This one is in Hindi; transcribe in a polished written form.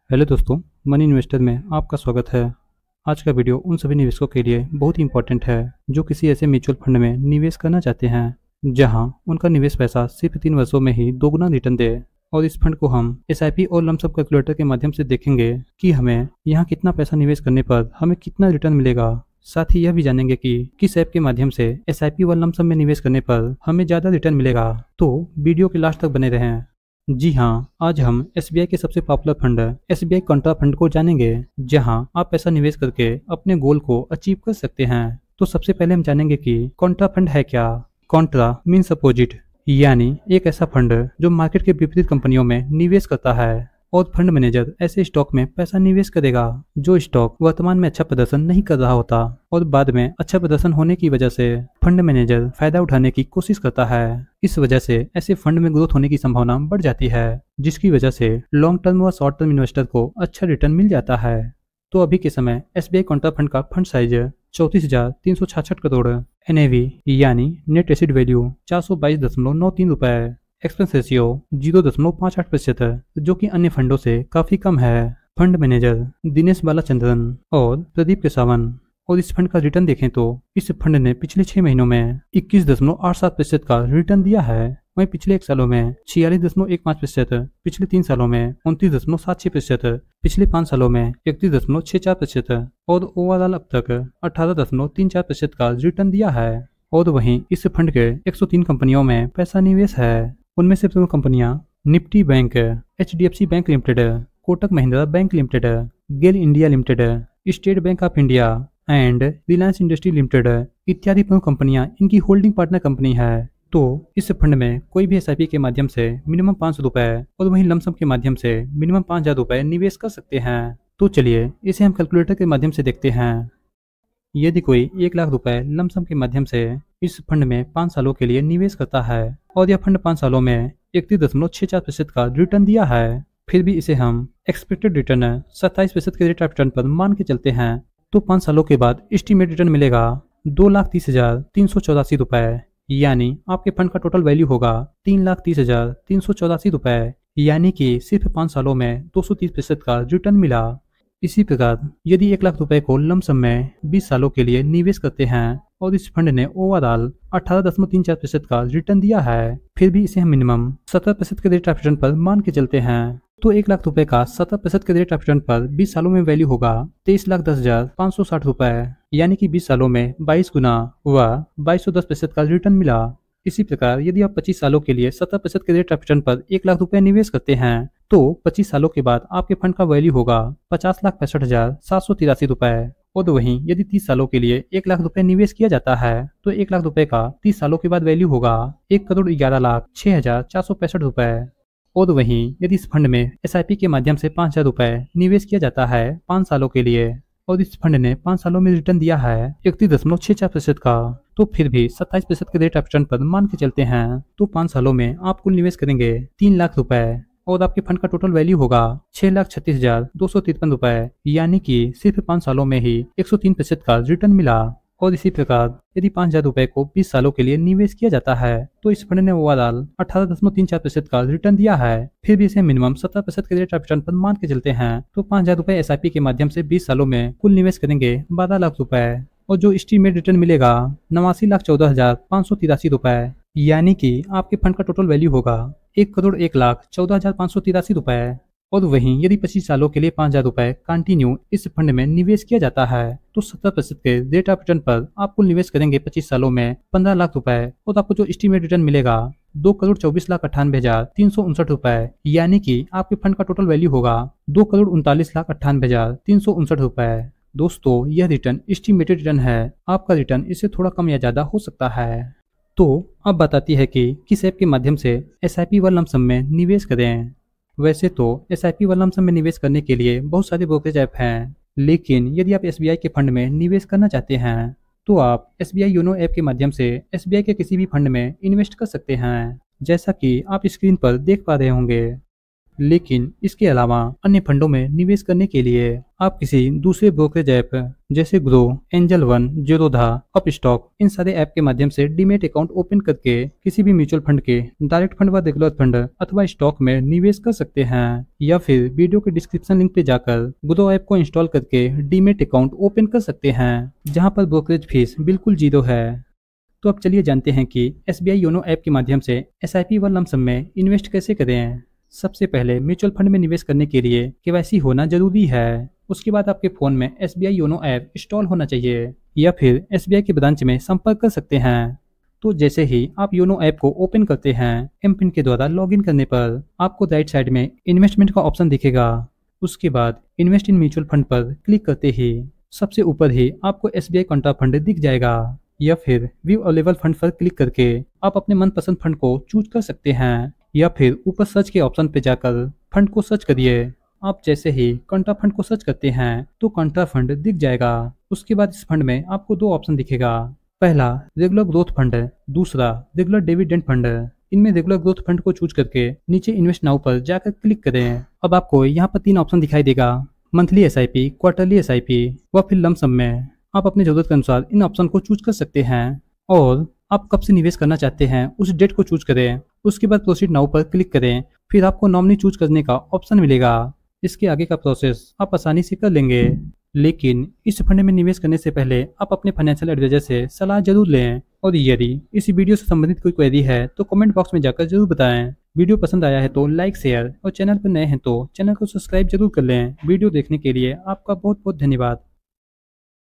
हेलो दोस्तों, मनी इन्वेस्टर में आपका स्वागत है। आज का वीडियो उन सभी निवेशकों के लिए बहुत ही इंपॉर्टेंट है जो किसी ऐसे म्यूचुअल फंड में निवेश करना चाहते हैं जहां उनका निवेश पैसा सिर्फ 3 वर्षों में ही दोगुना रिटर्न दे। और इस फंड को हम एसआईपी और लमसम कैलकुलेटर के माध्यम से देखेंगे कि हमें यहाँ कितना पैसा निवेश करने पर हमें कितना रिटर्न मिलेगा। साथ ही यह भी जानेंगे कि किस ऐप के माध्यम से एसआईपी व लमसम में निवेश करने पर हमें ज़्यादा रिटर्न मिलेगा। तो वीडियो के लास्ट तक बने रहें। जी हाँ, आज हम एसबीआई के सबसे popular fund SBI Contra fund को जानेंगे जहां आप पैसा निवेश करके अपने गोल को अचीव कर सकते हैं। तो सबसे पहले हम जानेंगे कि कॉन्ट्रा फंड है क्या। कॉन्ट्रा मीन्स अपोजिट, यानी एक ऐसा फंड जो मार्केट के विपरीत कंपनियों में निवेश करता है और फंड मैनेजर ऐसे स्टॉक में पैसा निवेश करेगा जो स्टॉक वर्तमान में अच्छा प्रदर्शन नहीं कर रहा होता और बाद में अच्छा प्रदर्शन होने की वजह से फंड मैनेजर फायदा उठाने की कोशिश करता है। इस वजह से ऐसे फंड में ग्रोथ होने की संभावना बढ़ जाती है जिसकी वजह से लॉन्ग टर्म व शॉर्ट टर्म इन्वेस्टर को अच्छा रिटर्न मिल जाता है। तो अभी के समय एसबीआई कॉन्ट्रा फंड का फंड साइज 34,366 करोड़, एनएवी यानी नेट एसिड वैल्यू 422.93 रुपए, एक्सपेंस रेशियो 0.58% है जो कि अन्य फंडों से काफी कम है। फंड मैनेजर दिनेश बालाचंद्रन और प्रदीप केसावन। और इस फंड का रिटर्न देखें तो इस फंड ने पिछले 6 महीनों में 21.87% का रिटर्न दिया है। वहीं पिछले 1 सालों में 46.15%, पिछले 3 सालों में 29.76%, पिछले 5 सालों में 31.64% और ओवरऑल अब तक 18.34% का रिटर्न दिया है। और वहीं इस फंड के 103 कंपनियों में पैसा निवेश है। उनमें से प्रमुख कंपनियां Nifty bank, HDFC bank limited, Kotak Mahindra bank limited, GAIL India limited, State Bank of India and Reliance industry limited इत्यादि प्रमुख कंपनियां इनकी होल्डिंग पार्टनर कंपनी है। तो इस फंड में कोई भी एसआईपी के माध्यम से मिनिमम 500 रुपए और वहीं लमसम के माध्यम से मिनिमम 5,000 रुपए निवेश कर सकते हैं। तो चलिए इसे हम कैलकुलेटर के माध्यम से देखते हैं। यदि कोई 1 लाख रुपए लमसम के माध्यम से इस फंड में 5 सालों के लिए निवेश करता है और यह फंड 5 सालों में 31.64% का रिटर्न दिया है, फिर भी इसे हम एक्सपेक्टेड रिटर्न 27% के रेट ऑफ रिटर्न पर मान के चलते हैं, तो 5 सालों के बाद एस्टिमेट रिटर्न मिलेगा 2,30,384 रुपए, यानी आपके फंड का टोटल वैल्यू होगा 3,30,384 रुपए, यानी कि सिर्फ 5 सालों में 230% का रिटर्न मिला। इसी प्रकार यदि 1 लाख रुपए को लमसम में 20 सालों के लिए निवेश करते हैं और इस फंड ने ओवरऑल 18.34% का रिटर्न दिया है, फिर भी इसे हम मिनिमम 17% के रेट ऑफ रिटर्न पर मान के चलते हैं, तो 1 लाख रुपए का 17% के रेट ऑफ रिटर्न पर 20 सालों में वैल्यू होगा 23,10,560 रुपए, यानी कि 20 सालों में 22 गुना व 2210% का रिटर्न मिला। इसी प्रकार यदि आप 25 सालों के लिए 17% के रेट ऑफ रिटर्न पर 1 लाख रुपए निवेश करते हैं तो 25 सालों के बाद आपके फंड का वैल्यू होगा 50,65,783 रुपए। और वहीं यदि 30 सालों के लिए 1 लाख रुपए निवेश किया जाता है तो 1 लाख रुपए का 30 सालों के बाद वैल्यू होगा 1,11,06,465 रुपए। और वहीं यदि इस फंड में एसआईपी के माध्यम से 5,000 रुपए निवेश किया जाता है 5 सालों के लिए और इस फंड ने 5 सालों में रिटर्न दिया है 31.64% का, तो फिर भी 27% के रेट ऑफ रिटर्न पर मान के चलते हैं, तो 5 सालों में आप कुल निवेश करेंगे 3 लाख रुपए और आपके फंड का टोटल वैल्यू होगा 6,36,253 रुपए, यानी कि सिर्फ 5 सालों में ही 103% का रिटर्न मिला। और इसी प्रकार यदि 5,000 रुपए को 20 सालों के लिए निवेश किया जाता है तो इस फंड ने ओवरऑल 18.34% का रिटर्न दिया है, फिर भी इसे मिनिमम 17% के रेट ऑफ रिटर्न पर मान के चलते हैं, तो 5,000 रुपए एसआईपी के माध्यम से 20 सालों में कुल निवेश करेंगे 12 लाख रुपए और जो एस्टीमेट रिटर्न मिलेगा 89,14,583 रुपए, यानी कि आपके फंड का टोटल वैल्यू होगा 1,01,14,583 रुपए। और वहीं यदि 25 सालों के लिए 5,000 रुपए कंटिन्यू इस फंड में निवेश किया जाता है तो 17% के रेट ऑफ रिटर्न पर आप कुल निवेश करेंगे 25 सालों में 15 लाख रुपए और आपको जो एस्टीमेट रिटर्न मिलेगा 2,24,98,359 रुपए, यानी कि आपके फंड का टोटल वैल्यू होगा 2,39,98,359 रुपए। दोस्तों यह रिटर्न एस्टीमेटेड रिटर्न है, आपका रिटर्न इससे थोड़ा कम या ज्यादा हो सकता है। तो अब बताती है कि किस ऐप के माध्यम से एसआईपी व लमसम में निवेश करें। वैसे तो एसआईपी व लमसम में निवेश करने के लिए बहुत सारे ब्रोकरेज ऐप हैं, लेकिन यदि आप एसबीआई के फंड में निवेश करना चाहते हैं तो आप एसबीआई योनो ऐप के माध्यम से एसबीआई के किसी भी फंड में इन्वेस्ट कर सकते हैं, जैसा कि आप स्क्रीन पर देख पा रहे होंगे। लेकिन इसके अलावा अन्य फंडों में निवेश करने के लिए आप किसी दूसरे ब्रोकरेज ऐप जैसे Groww, Angel One, Zerodha, Upstox इन सारे ऐप के माध्यम से डीमेट अकाउंट ओपन करके किसी भी म्यूचुअल फंड के डायरेक्ट फंड व रेगुलर फंड अथवा स्टॉक में निवेश कर सकते हैं, या फिर वीडियो के डिस्क्रिप्शन लिंक पे जाकर ग्रो ऐप को इंस्टॉल करके डीमेट अकाउंट ओपन कर सकते हैं, जहां पर ब्रोकरेज फीस बिल्कुल जीरो है। तो अब चलिए जानते हैं कि SBI योनो ऐप के माध्यम से SIP व लमसम में इन्वेस्ट कैसे करें। सबसे पहले म्यूचुअल फंड में निवेश करने के लिए KYC होना जरूरी है। उसके बाद आपके फोन में SBI योनो ऐप इंस्टॉल होना चाहिए, या फिर SBI के ब्रांच में संपर्क कर सकते हैं। तो जैसे ही आप योनो ऐप को ओपन करते हैं, एमपिन के द्वारा लॉगिन करने पर आपको राइट साइड में इन्वेस्टमेंट का ऑप्शन दिखेगा। उसके बाद इन्वेस्ट इन म्यूचुअल फंड पर क्लिक करते ही सबसे ऊपर ही आपको SBI कंट्रा फंड दिख जाएगा, या फिर व्यू अवेलेबल फंड पर क्लिक करके आप अपने मनपसंद फंड को चूज कर सकते हैं, या फिर ऊपर सर्च के ऑप्शन पे जाकर फंड को सर्च करिए। आप जैसे ही कंट्रा फंड को सर्च करते हैं तो कंट्रा फंड दिख जाएगा। उसके बाद इस फंड में आपको दो ऑप्शन दिखेगा, पहला रेगुलर ग्रोथ फंड, दूसरा रेगुलर डिविडेंड फंड। इनमें रेगुलर ग्रोथ फंड को चूज करके नीचे इन्वेस्ट नाउ पर जाकर क्लिक करें। अब आपको यहाँ पर 3 ऑप्शन दिखाई देगा, मंथली SIP, क्वार्टरली SIP व फिर लमसम में। आप अपनी जरूरत के अनुसार इन ऑप्शन को चूज कर सकते हैं, और आप कब से निवेश करना चाहते हैं उस डेट को चूज करें। उसके बाद प्रोसीड नाउ पर क्लिक करें, फिर आपको नॉमिनी चूज करने का ऑप्शन मिलेगा। इसके आगे का प्रोसेस आप आसानी से कर लेंगे, लेकिन इस फंड में निवेश करने से पहले आप अपने फाइनेंशियल एडवाइजर से सलाह जरूर लें। और यदि इस वीडियो से संबंधित कोई क्वेरी है तो कमेंट बॉक्स में जाकर जरूर बताएं। वीडियो पसंद आया है तो लाइक, शेयर और चैनल पर नए हैं तो चैनल को सब्सक्राइब जरूर कर लें। वीडियो देखने के लिए आपका बहुत बहुत धन्यवाद।